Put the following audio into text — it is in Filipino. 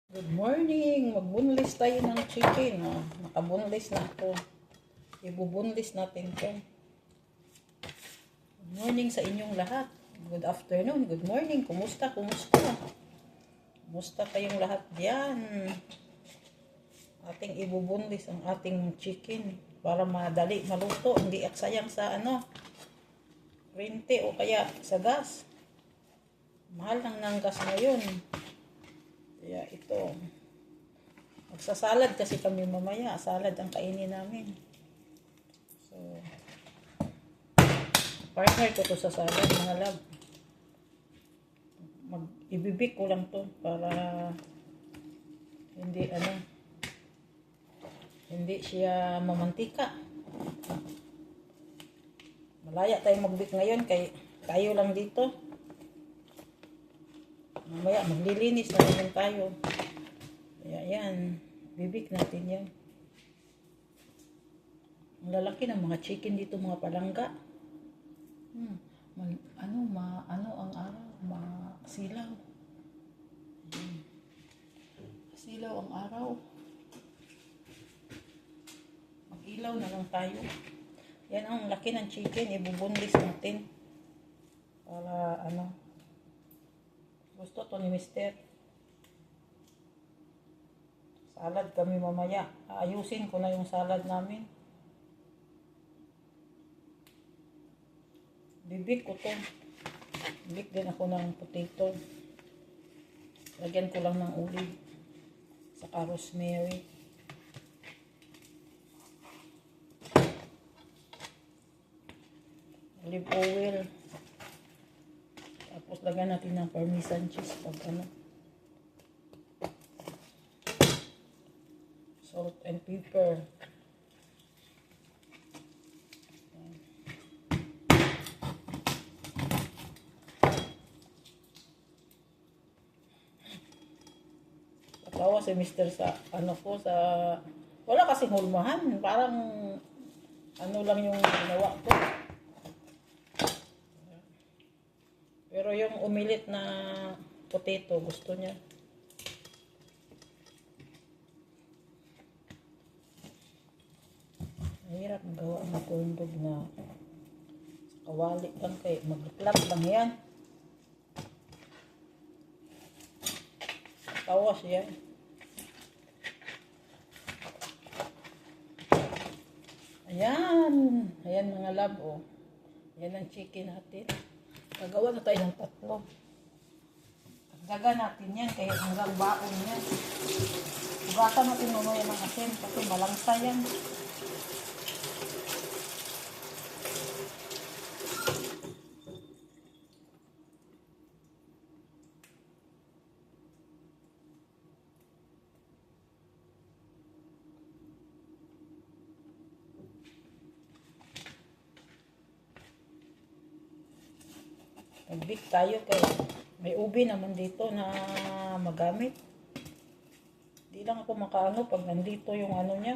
Good morning! Magbunlis tayo ng chicken. Oh. Nakabunlis na ako. Ibubunlis natin ito. Good morning sa inyong lahat. Good afternoon, good morning. Kumusta? Kumusta? Kumusta kayong lahat diyan? Ating ibubunlis ang ating chicken para madali maluto. Hindi aksayang sa rente o kaya sa gas. Mahal ng gas ngayon. Kaya ito, magsasalad kasi kami mamaya. Salad ang kainin namin. So, partner ko to sa salad, mga lab. Ibibik ko lang to para hindi siya mamantika. Malaya tayo magbik ngayon kay tayo lang dito. Mamaya maglilinis na naman tayo. Kaya yan, bibik natin yan. Ang lalaki ng mga chicken dito, mga palangga. Ang araw, masilaw. Silaw ang araw. Mag-ilaw na lang tayo. Yan ang laki ng chicken, ibubunlis natin. Para gusto to ni Mister. Salad kami mamaya. Ayusin ko na yung salad namin. Bibik ko to. Bibik din ako ng potato. Lagyan ko lang ng olive. Saka rosemary. Olive oil. Tapos lagyan natin ng parmesan cheese pag salt and pepper. Tawa si Mr. sa sa wala kasing hulmahan, parang lang yung ginawa ko. Pero yung umilit na potato, gusto niya. Mahirap magawa ng corn dog na kawali lang kay mag-flat lang yan. Tawa siya. Ayan. Ayan mga lab, oh. Ayan ang chicken natin. Gagawa na tayo ng tatlo. Pagdaga natin yan, kaya hanggang baon yan. Hugasan natin mamaya ng asin kasi malangsa yan. Magbik tayo kay may ubi naman dito na magamit. Di lang ako makaano pag nandito yung niya.